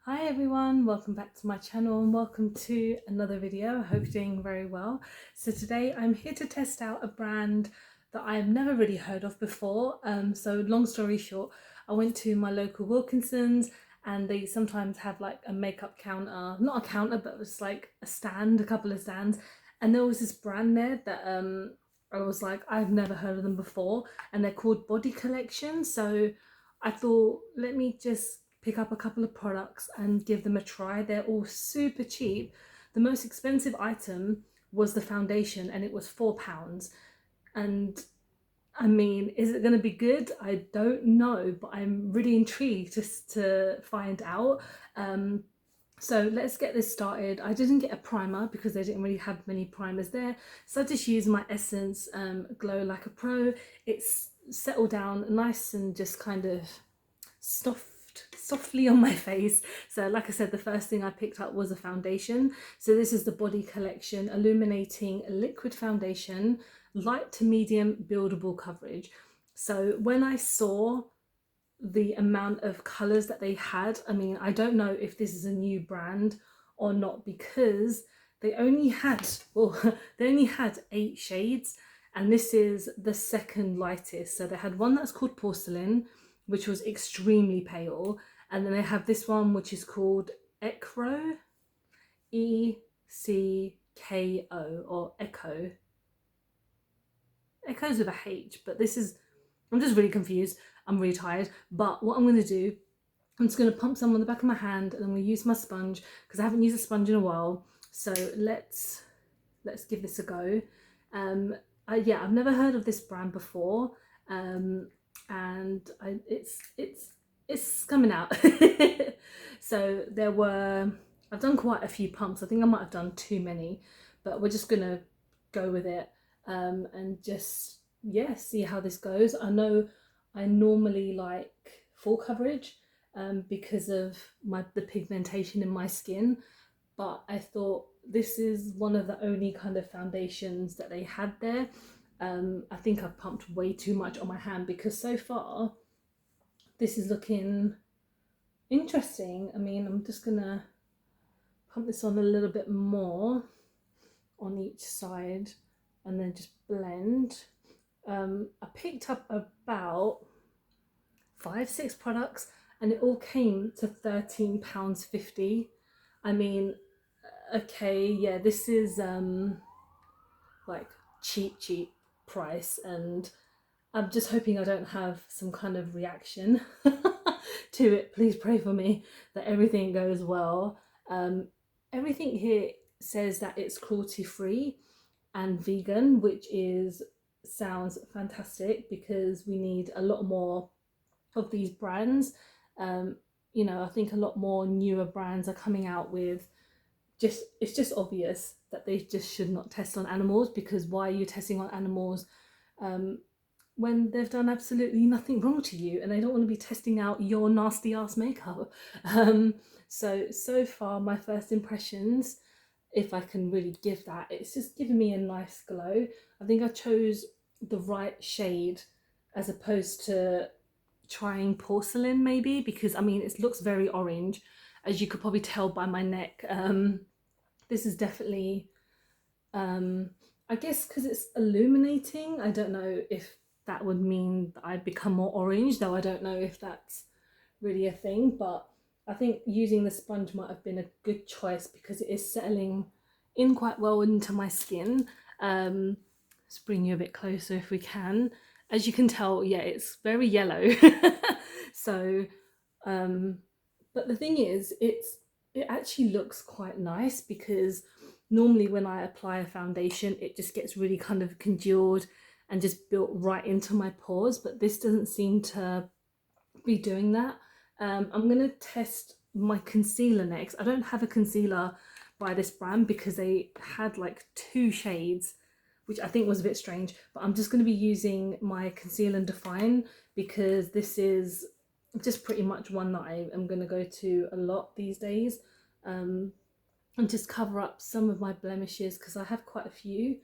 Hi everyone, welcome back to my channel and welcome to another video. I hope you're doing very well. So today I'm here to test out a brand that I've never really heard of before. So long story short, I went to my local Wilkinson's and they sometimes have like a makeup counter, not a counter, but it's like a stand, a couple of stands. And there was this brand there that I was like, I've never heard of them before, and they're called Body Collection. So I thought, let me just pick up a couple of products and give them a try. They're all super cheap. The most expensive item was the foundation, and it was £4. And I mean, is it going to be good? I don't know, but I'm really intrigued just to find out. Um, so let's get this started. I didn't get a primer because they didn't really have many primers there. So I just used my Essence Glow Like a Pro. It's settled down nice and just kind of softly on my face. So like I said, the first thing I picked up was a foundation. So this is the Body Collection Illuminating Liquid Foundation, light to medium buildable coverage. So when I saw the amount of colors that they had, I mean, I don't know if this is a new brand or not, because they only had, well, they only had 8 shades, and this is the second lightest. So they had one that's called Porcelain, which was extremely pale, and then they have this one which is called Ecro, Ecko, or Echo. Echoes with a H, but this is, I'm just really confused. I'm really tired. But what I'm going to do, I'm just going to pump some on the back of my hand, and I'm going to use my sponge because I haven't used a sponge in a while. So let's give this a go. Yeah, I've never heard of this brand before, and it's coming out. So I've done quite a few pumps. I think I might have done too many, but we're just gonna go with it, and just, yeah, see how this goes. I know I normally like full coverage, because of the pigmentation in my skin, but I thought this is one of the only kind of foundations that they had there. I think I've pumped way too much on my hand, because so far this is looking interesting. I mean, I'm just gonna pump this on a little bit more on each side and then just blend. I picked up about 5-6 products, and it all came to £13.50. I mean, okay, yeah, this is like cheap price, and I'm just hoping I don't have some kind of reaction to it. Please pray for me that everything goes well. Everything here says that it's cruelty free and vegan, which is sounds fantastic, because we need a lot more of these brands. I think a lot more newer brands are coming out with, it's just obvious that they just should not test on animals, because why are you testing on animals when they've done absolutely nothing wrong to you, and they don't want to be testing out your nasty ass makeup. So far, my first impressions, if I can really give that, it's just giving me a nice glow. I think I chose the right shade as opposed to trying Porcelain, maybe, because I mean, it looks very orange, as you could probably tell by my neck. This is definitely, I guess because it's illuminating, I don't know if that would mean that I'd become more orange, though I don't know if that's really a thing. But I think using the sponge might have been a good choice, because it is settling in quite well into my skin. Let's bring you a bit closer if we can. As you can tell, yeah, it's very yellow. So, but the thing is, it actually looks quite nice, because normally when I apply a foundation, it just gets really kind of congealed and just built right into my pores, but this doesn't seem to be doing that. I'm gonna test my concealer next. I don't have a concealer by this brand because they had like 2 shades, which I think was a bit strange, but I'm just going to be using my Conceal and Define, because this is just pretty much one that I am going to go to a lot these days, and just cover up some of my blemishes, because I have quite a few.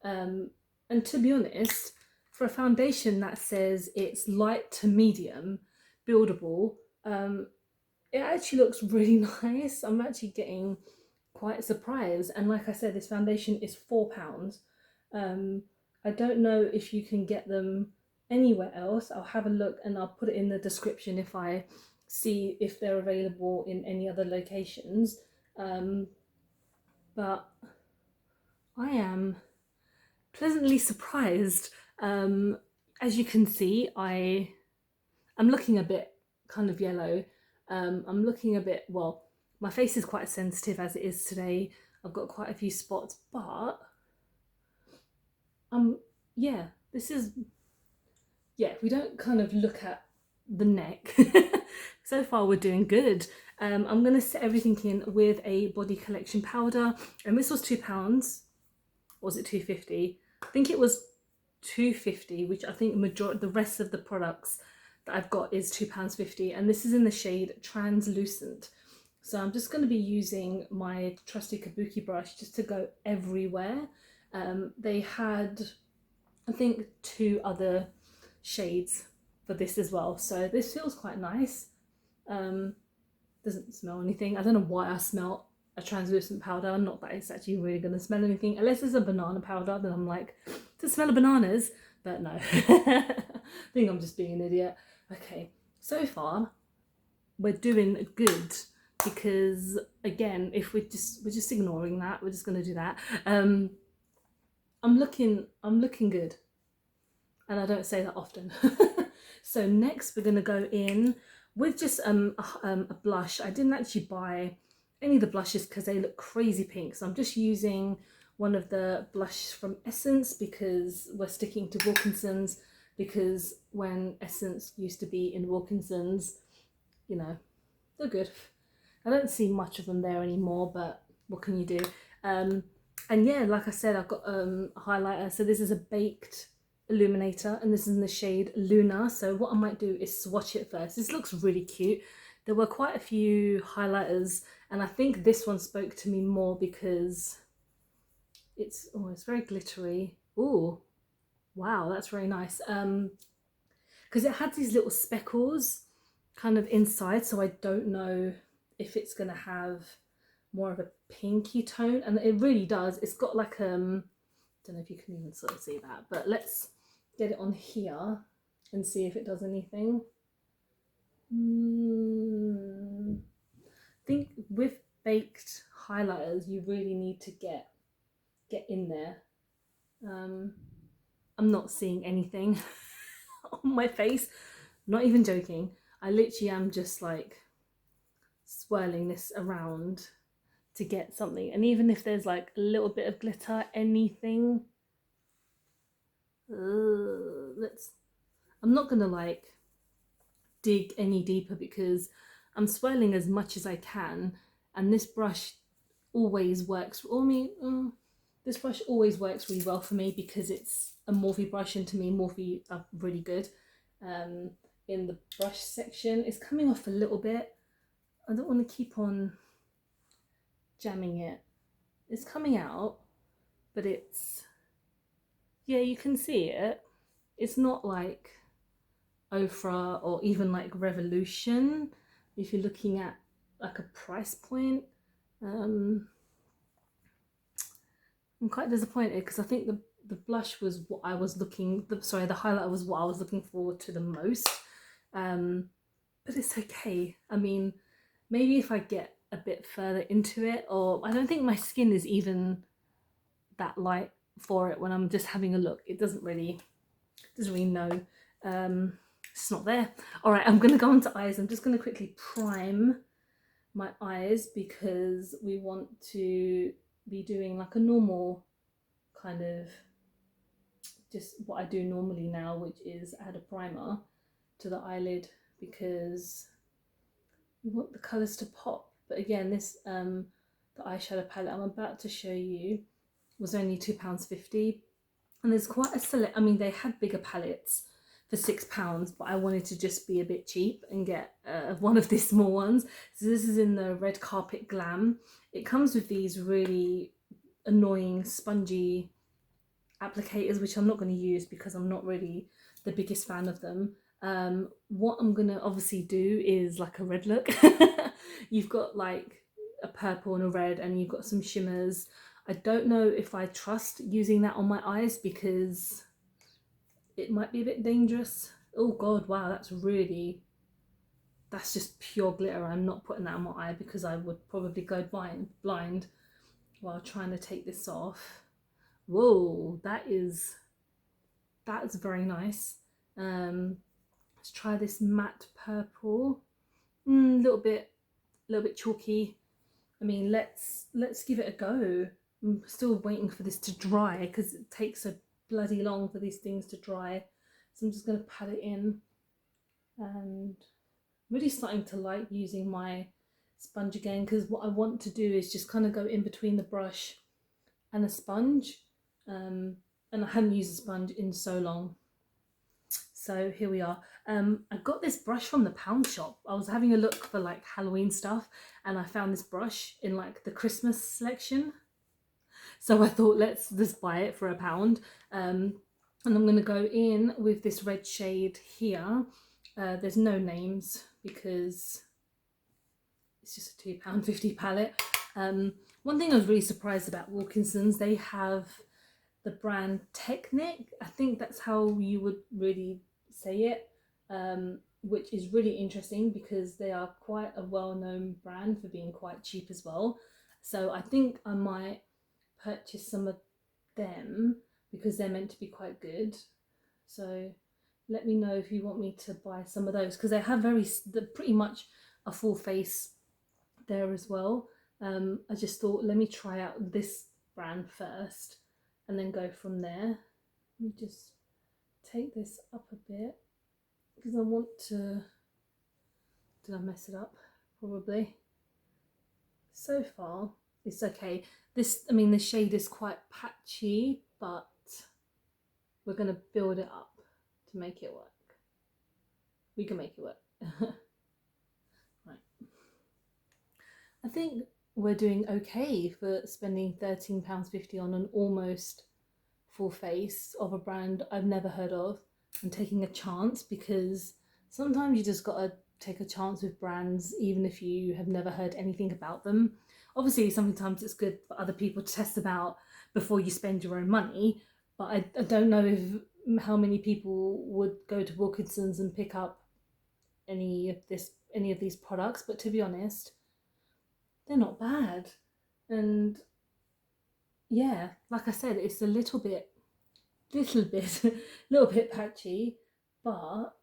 And to be honest, for a foundation that says it's light to medium buildable, it actually looks really nice. I'm actually getting quite surprised. And like I said, this foundation is £4. Um, I don't know if you can get them anywhere else. I'll have a look and I'll put it in the description if I see if they're available in any other locations. Um, but I am pleasantly surprised. As you can see, I'm looking a bit kind of yellow. I'm looking a bit, well, my face is quite sensitive as it is today. I've got quite a few spots, but yeah, this is, yeah, we don't kind of look at the neck. So far we're doing good. I'm gonna set everything in with a body collection powder, and this was £2. Or was it 2.50? I think it was 2.50, which I think the rest of the products that I've got is £2.50, and this is in the shade Translucent. So I'm just going to be using my trusty kabuki brush just to go everywhere. They had, I think, 2 other shades for this as well, so this feels quite nice. Doesn't smell anything. I don't know why I smell a translucent powder, not that it's actually really going to smell anything, unless it's a banana powder, then I'm like, does it smell of bananas? But no. I think I'm just being an idiot. Okay, so far we're doing good, because again, if we're just ignoring that, we're just going to do that. I'm looking good, and I don't say that often. So next we're going to go in with just a blush. I didn't actually buy any of the blushes because they look crazy pink, so I'm just using one of the blush from Essence, because we're sticking to Wilkinson's, because when Essence used to be in Wilkinson's, you know, they're good. I don't see much of them there anymore, but what can you do? And yeah, like I said, I've got a highlighter. So this is a baked illuminator, and this is in the shade Luna. So what I might do is swatch it first. This looks really cute. There were quite a few highlighters, and I think this one spoke to me more because it's very glittery. Oh, wow, that's very nice. Because it had these little speckles kind of inside, so I don't know if it's gonna have more of a pinky tone, and it really does. It's got like don't know if you can even sort of see that, but let's get it on here and see if it does anything. I think with baked highlighters you really need to get in there. I'm not seeing anything on my face, not even joking. I literally am just like swirling this around to get something, and even if there's like a little bit of glitter, anything, I'm not gonna like dig any deeper because I'm swirling as much as I can, and this brush always works. This brush always works really well for me because it's a Morphe brush, and to me Morphe are really good. In the brush section, it's coming off a little bit. I don't want to keep on jamming it. It's coming out, but it's, yeah, you can see it. It's not like Ofra or even like Revolution if you're looking at like a price point. I'm quite disappointed because I think the blush was what I was looking, the highlighter was what I was looking forward to the most. But it's okay. I mean, maybe if I get a bit further into it, or I don't think my skin is even that light for it when I'm just having a look. It doesn't really know. It's not there. All right, I'm gonna go on to eyes. I'm just gonna quickly prime my eyes because we want to be doing like a normal kind of, just what I do normally now, which is add a primer to the eyelid because we want the colours to pop. But again, this the eyeshadow palette I'm about to show you was only £2.50, and there's quite a select. I mean, they had bigger palettes for £6, but I wanted to just be a bit cheap and get one of these small ones. So this is in the red Carpet Glam. It comes with these really annoying spongy applicators, which I'm not going to use because I'm not really the biggest fan of them. What I'm gonna obviously do is like a red look. You've got like a purple and a red, and you've got some shimmers. I don't know if I trust using that on my eyes because it might be a bit dangerous. Oh god, wow, that's just pure glitter. I'm not putting that on my eye because I would probably go blind while trying to take this off. Whoa, that's very nice. Let's try this matte purple. A little bit chalky. I mean, let's give it a go. I'm still waiting for this to dry because it takes so bloody long for these things to dry. So I'm just gonna pat it in, and really starting to like using my sponge again, because what I want to do is just kind of go in between the brush and a sponge. And I hadn't used a sponge in so long. So here we are. I got this brush from the pound shop. I was having a look for like Halloween stuff, and I found this brush in like the Christmas section. So I thought, let's just buy it for £1. And I'm going to go in with this red shade here. There's no names because it's just a £2.50 palette. One thing I was really surprised about Wilkinson's, they have the brand Technic. I think that's how you would really say it, which is really interesting because they are quite a well-known brand for being quite cheap as well. So I think I might purchase some of them because they're meant to be quite good. So let me know if you want me to buy some of those, because they have pretty much a full face there as well. I just thought, let me try out this brand first and then go from there. Let me just take this up a bit because I want to. Did I mess it up? Probably. So far it's okay. This shade is quite patchy, but we're going to build it up to make it work. We can make it work. Right. I think we're doing okay for spending £13.50 on an almost full face of a brand I've never heard of, and taking a chance, because sometimes you just gotta take a chance with brands even if you have never heard anything about them. Obviously sometimes it's good for other people to test them out before you spend your own money, but I don't know how many people would go to Wilkinson's and pick up any of these products, but to be honest, they're not bad. And yeah, like I said, it's a little bit patchy, but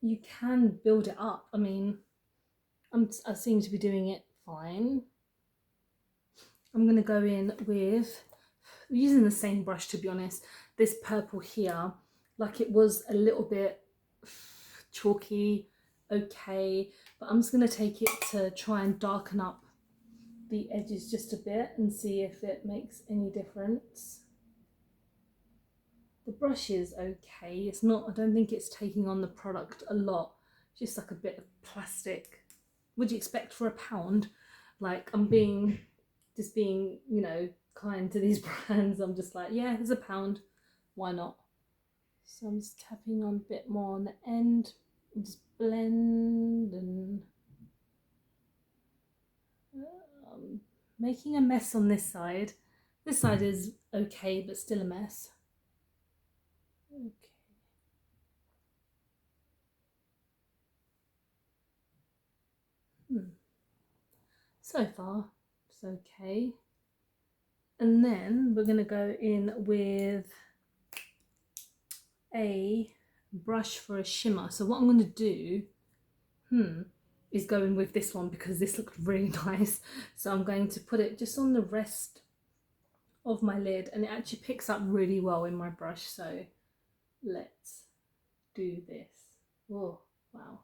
you can build it up. I mean, I seem to be doing it fine. I'm going to go in with, using the same brush to be honest, this purple here. Like, it was a little bit chalky, okay, but I'm just going to take it to try and darken up the edges just a bit and see if it makes any difference. The brush is okay. It's not, I don't think it's taking on the product a lot. Just like a bit of plastic. Would you expect for £1? Like, I'm just being, kind to these brands. I'm just like, yeah, it's £1. Why not? So I'm just tapping on a bit more on the end. Just blend and making a mess on this side. This side is okay, but still a mess. Okay. So far, it's okay. And then we're going to go in with a brush for a shimmer. So what I'm going to do is go in with this one because this looked really nice. So I'm going to put it just on the rest of my lid, and it actually picks up really well in my brush. So let's do this. Whoa, wow.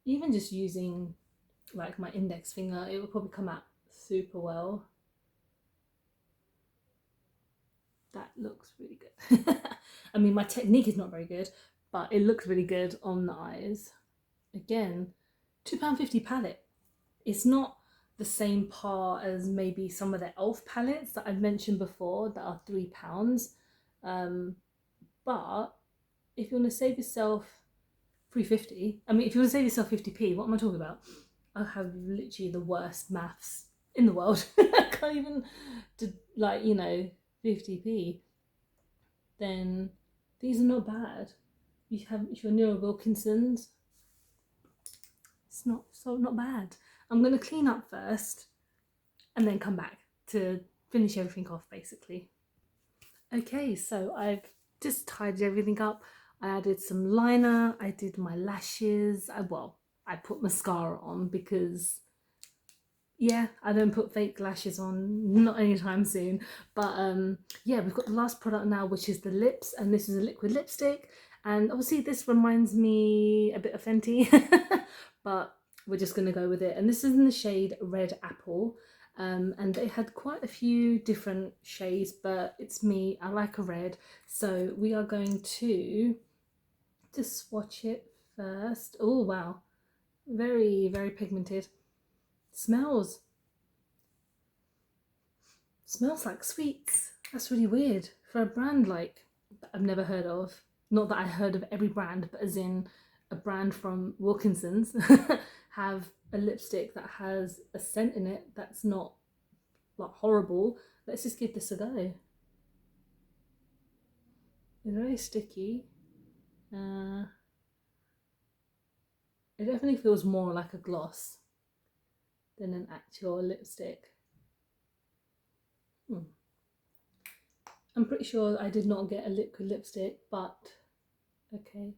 Even just using like my index finger, it will probably come out super well. That looks really good. I mean, my technique is not very good, but it looks really good on the eyes. Again, £2.50 palette. It's not the same par as maybe some of the e.l.f. palettes that I've mentioned before that are £3. But if you want to save yourself £3.50, I mean, if you want to save yourself 50p, what am I talking about? I have literally the worst maths in the world. I can't even do, like, you know, 50p. Then these are not bad. If you're near Wilkinson's, it's not bad. I'm gonna clean up first and then come back to finish everything off basically. Okay, so I've just tidied everything up. I added some liner, I did my lashes, I put mascara on because yeah, I don't put fake lashes on, not anytime soon. But yeah, we've got the last product now, which is the lips, and this is a liquid lipstick. And obviously this reminds me a bit of Fenty, but we're just gonna go with it. And this is in the shade Red Apple. And they had quite a few different shades, but it's me, I like a red. So we are going to just swatch it first. Oh wow, very, very pigmented. Smells like sweets. That's really weird for a brand like that I've never heard of. Not that I heard of every brand, but as in a brand from Wilkinson's have a lipstick that has a scent in it that's not like horrible. Let's just give this a go. It's very sticky. It definitely feels more like a gloss than an actual lipstick. I'm pretty sure I did not get a liquid lipstick, but okay.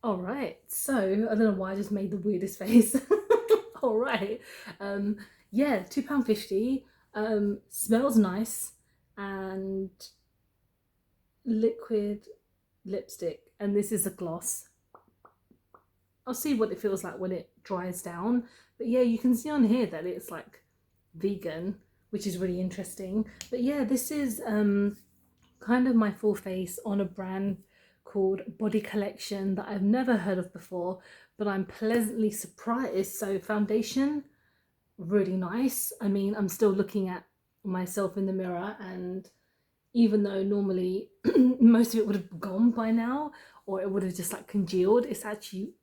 All right, so I don't know why I just made the weirdest face. All right, yeah, £2.50. Smells nice, and liquid lipstick, and this is a gloss. I'll see what it feels like when it dries down, but yeah, you can see on here that it's like vegan, which is really interesting. But yeah, this is kind of my full face on a brand called Body Collection that I've never heard of before, but I'm pleasantly surprised. So foundation, really nice. I mean, I'm still looking at myself in the mirror, and even though normally most of it would have gone by now, or it would have just like congealed, it's actually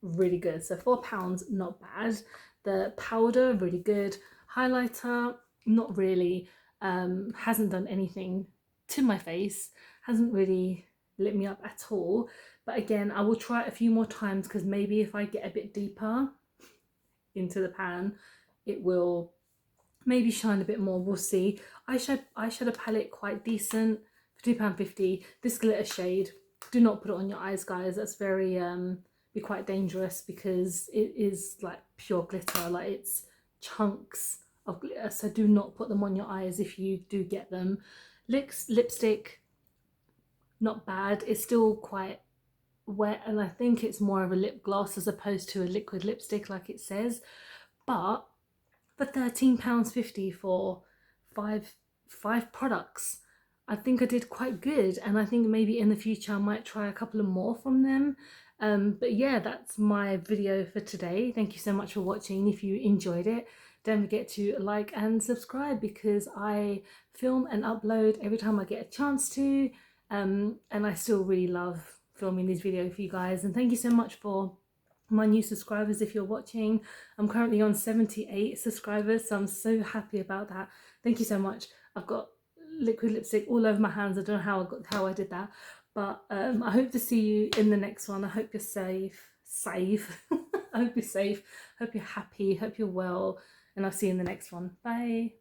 really good. So £4, not bad. The powder, really good. Highlighter, not really. Hasn't done anything to my face, hasn't really lit me up at all. But again, I will try it a few more times, because maybe if I get a bit deeper into the pan, it will maybe shine a bit more. We'll see. Eyeshadow palette, quite decent for £2.50. This glitter shade, do not put it on your eyes, guys. That's very be quite dangerous, because it is like pure glitter, like it's chunks of glitter. So do not put them on your eyes if you do get them. Lipstick, not bad. It's still quite wet, and I think it's more of a lip gloss as opposed to a liquid lipstick like it says. But for £13.50 for five products, I think I did quite good, and I think maybe in the future I might try a couple of more from them. But yeah, that's my video for today. Thank you so much for watching. If you enjoyed it, don't forget to like and subscribe, because I film and upload every time I get a chance to, and I still really love filming these videos for you guys. And thank you so much for my new subscribers if you're watching. I'm currently on 78 subscribers, so I'm so happy about that. Thank you so much. I've got liquid lipstick all over my hands. I don't know how I did that, but I hope to see you in the next one. I hope you're safe. I hope you're safe, hope you're happy, hope you're well, and I'll see you in the next one. Bye.